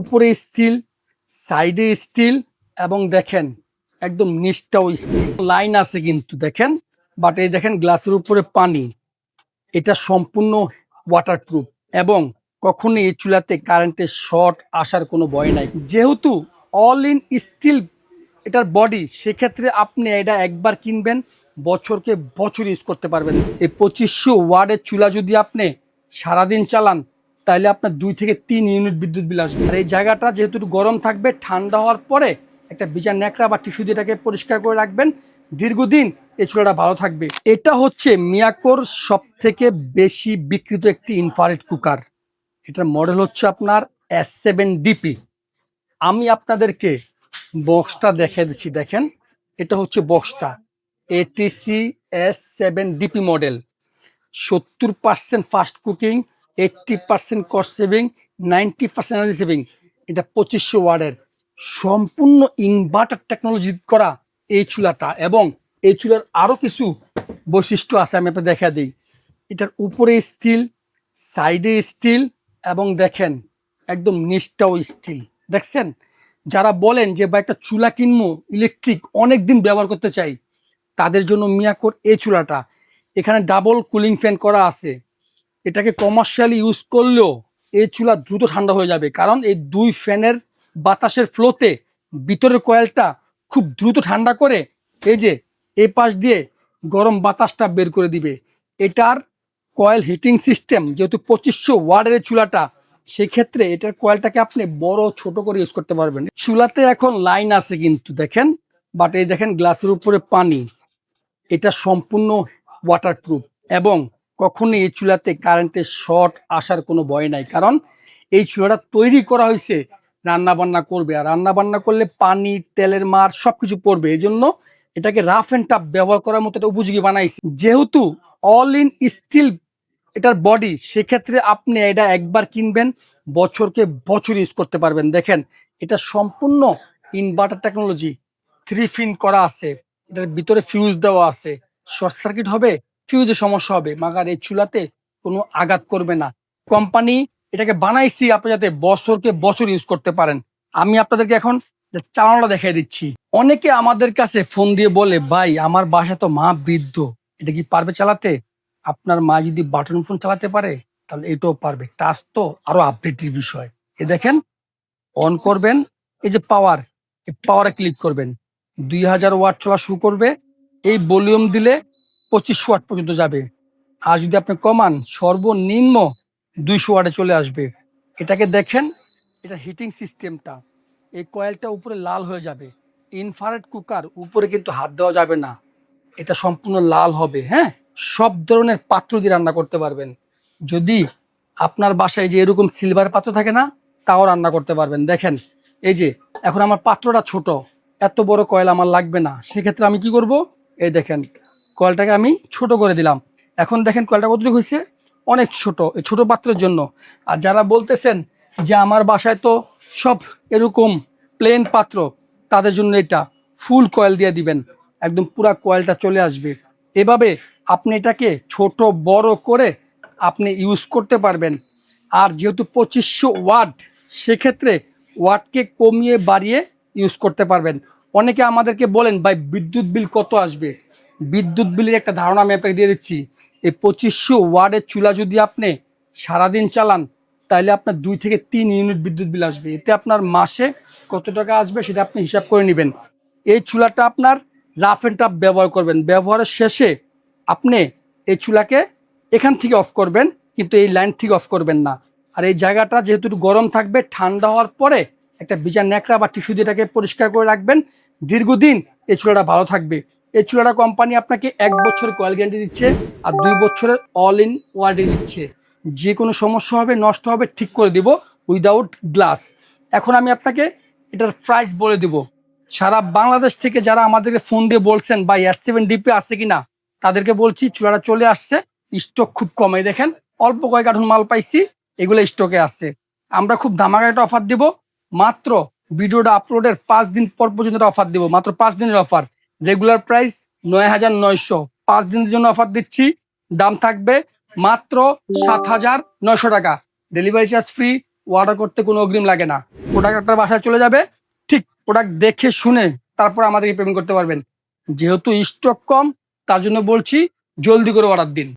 উপরে স্টিল, সাইডে স্টিল এবং দেখেন একদম নিচটাও স্টিল। লাইন আছে কিন্তু দেখেন, বাট এই দেখেন গ্লাসের উপরে পানি। এটা সম্পূর্ণ ওয়াটারপ্রুফ এবং কখনোই এই চুলাতে কারেন্টের শর্ট আসার কোনো ভয় নাই। যেহেতু অল ইন স্টিল এটার বডি, সেক্ষেত্রে আপনি এটা একবার কিনবেন, বছরকে বছর ইউজ করতে পারবেন। এই 2500 ওয়াটের চুলা যদি আপনি সারাদিন চালান, তাহলে আপনার 2 থেকে 3 ইউনিট বিদ্যুৎ বিল আসবে। আর এই জায়গাটা যেহেতু একটু গরম থাকবে, ঠান্ডা হওয়ার পরে একটা ভিজা ন্যাকড়া বা টিস্যু দিয়ে এটাকে পরিষ্কার করে রাখবেন, দীর্ঘদিন এই চুলাটা ভালো থাকবে। এটা হচ্ছে মিয়াকোর সব থেকে বেশি বিক্রিত একটি ইনফ্রারেড কুকার। এটার মডেল হচ্ছে আপনার S7DP। আমি আপনাদেরকে বক্সটা দেখিয়ে দিচ্ছি। দেখেন, এটা হচ্ছে বক্সটা, ATC S7DP model. 70% fast cooking, 80% cost saving, 90% energy saving. এটা 2500 ওয়াটের সম্পূর্ণ ইনভার্টার টেকনোলজি করা এই চুলাটা। এবং এই চুলার আরো কিছু বৈশিষ্ট্য আছে, আমি আপনাকে দেখা দিই। এটার উপরে স্টিল, সাইডে স্টিল এবং দেখেন একদম নিচটাও স্টিল। দেখছেন, যারা বলেন যে বা একটা চুলা কিনবো ইলেকট্রিক, অনেক দিন ব্যবহার করতে চাই, তাদের জন্য মিয়াকোর এই চুলাটা। এখানে ডাবল কুলিং ফ্যান করা আছে। এটাকে কমার্শিয়ালি ইউজ করলেও এই চুলা দ্রুত ঠান্ডা হয়ে যাবে, কারণ এই 2 ফ্যানের বাতাসের ফ্লোতে ভিতরের কয়েলটা খুব দ্রুত ঠান্ডা করে এই যে এই পাশ দিয়ে গরম বাতাসটা বের করে দিবে। এটার কয়েল হিটিং সিস্টেম, যেহেতু 2500 ওয়াটের চুলাটা, সেক্ষেত্রে এটার কয়েলটাকে আপনি বড় ছোট করে ইউজ করতে পারবেন। চুলাতে এখন লাইন আছে কিন্তু দেখেন, বাট এই দেখেন গ্লাসের উপরে পানি। এটা সম্পূর্ণ ওয়াটারপ্রুফ এবং কখনোই এই চুলাতে কারেন্টের শর্ট আসার কোনো ভয় নাই, কারণ এই চুলাটা তৈরি করা হয়েছে রান্না বান্না করবে, আর রান্না বান্না করলে পানি, তেলের মার সবকিছু পড়বে। এই জন্য এটাকে রাফ অ্যান্ড টাফ ব্যবহার করার মতো একটা উপযোগী বানাইছে। যেহেতু অল ইন স্টিল এটার বডি, সেক্ষেত্রে আপনি এটা একবার কিনবেন, বছরকে বছর ইউজ করতে পারবেন। দেখেন, এটা সম্পূর্ণ ইনভার্টার টেকনোলজি, 3 পিন করা আছে। এটার ভিতরে ফিউজ দেওয়া আছে। শর্ট সার্কিট হবে, ফিউজের সমস্যা হবে, মাগার এই চুলাতে কোনো আঘাত করবে না। কোম্পানি এটাকে বানাইছি আপনি যাতে বছরকে বছর ইউজ করতে পারেন। আমি আপনাদেরকে এখন চালানোটা দেখিয়ে দিচ্ছি। অনেকে আমাদের কাছে ফোন দিয়ে বলে, ভাই আমার বাসা তো মা বৃদ্ধ, এটা কি পারবে চালাতে? আপনার মা যদি বাটন ফোন চালাতে পারে, তাহলে এটাও পারবে। টাচ তো আরো আপডেটের বিষয়। এ দেখেন, অন করবেন, এই যে পাওয়ার, এই পাওয়ারে ক্লিক করবেন, 2000 ওয়াট চলা শুরু করবে। এই ভলিউম দিলে 2500 ওয়াট পর্যন্ত যাবে। আর যদি আপনি কমান, সর্বনিম্ন 200 ওয়াটে চলে আসবে। এটাকে দেখেন, এটা হিটিং সিস্টেমটা, এই কয়েলটা উপরে লাল হয়ে যাবে। ইনফ্রারেড কুকার, উপরে কিন্তু হাত দেওয়া যাবে না, এটা সম্পূর্ণ লাল হবে। হ্যাঁ, সব ধরনের পাত্র দিয়ে রান্না করতে পারবেন। যদি আপনার বাসায় যে এরকম সিলভার পাত্র থাকে না, তাও রান্না করতে পারবেন। দেখেন, এই যে এখন আমার পাত্রটা ছোট, এত বড় কয়েল আমার লাগবে না, সেক্ষেত্রে আমি কি করব, এই দেখেন কয়েলটাকে আমি ছোট করে দিলাম। এখন দেখেন কয়েলটা কতটুকু হয়েছে, অনেক ছোট, এই ছোট পাত্রের জন্য। আর যারা বলতেছেন যে আমার বাসায় তো সব এরকম প্লেন পাত্র, তাদের জন্য এটা ফুল কয়েল দিয়ে দিবেন, একদম পুরা কয়েলটা চলে আসবে। এভাবে আপনি এটাকে ছোট বড় করে আপনি ইউজ করতে পারবেন। আর যেহেতু 2500 ওয়াট, সেক্ষেত্রে ওয়াটকে কমিয়ে বাড়িয়ে ইউজ করতে পারবেন। অনেকে আমাদেরকে বলেন, ভাই বিদ্যুৎ বিল কত আসবে? বিদ্যুৎ বিলের একটা ধারণা আমি আপনাকে দিয়ে দিচ্ছি। এই 2500 ওয়াটের চুলা যদি আপনি সারাদিন চালান, তাহলে আপনার 2 থেকে 3 ইউনিট বিদ্যুৎ বিল আসবে। এতে আপনার মাসে কত টাকা আসবে সেটা আপনি হিসাব করে নেবেন। এই চুলাটা আপনার রাফ অ্যান্ড টাফ ব্যবহার করবেন। ব্যবহারের শেষে আপনি এই চুলাকে এখান থেকে অফ করবেন, কিন্তু এই লাইন থেকে অফ করবেন না। আর এই জায়গাটা যেহেতু একটু গরম থাকবে, ঠান্ডা হওয়ার পরে একটা ভিজা ন্যাকড়া বা টিস্যু দিয়ে এটাকে পরিষ্কার করে রাখবেন, দীর্ঘদিন এই চুলাটা ভালো থাকবে। এই চুলাটা কোম্পানি আপনাকে 1 বছরের কয়েল গ্যারান্টি দিচ্ছে, আর 2 বছরের অল ইন ওয়ারেন্টি দিচ্ছে। যে কোনো সমস্যা হবে, নষ্ট হবে, ঠিক করে দিব উইদাউট গ্লাস। এখন আমি আপনাকে এটার প্রাইস বলে দিব। সারা বাংলাদেশ থেকে যারা আমাদেরকে ফোন দিয়ে বলছেন ভাই S7DP আছে কিনা, তাদেরকে বলছি চুলাটা চলে আসছে, স্টক খুব কমে। দেখেন, অল্প কয়েক কার্টুন মাল পাইছি, এগুলো স্টকে আছে। আমরা খুব ধামাকা একটা অফার দিব, মাত্র ভিডিওটা আপলোডের 5 দিন পর পর্যন্ত অফার দিব, মাত্র 5 দিনের অফার। রেগুলার প্রাইস 9900, 5 দিনের জন্য অফার দিচ্ছি। দাম থাকবে মাত্র 7900 টাকা। ডেলিভারি চার্জ ফ্রি, অর্ডার করতে কোনো অগ্রিম লাগে না। প্রোডাক্ট আপনার বাসায় চলে যাবে, ঠিক প্রোডাক্ট দেখে শুনে তারপর আমাদেরকে পেমেন্ট করতে পারবেন। যেহেতু স্টক কম, তার জন্য বলছি জলদি করে অর্ডার দিন।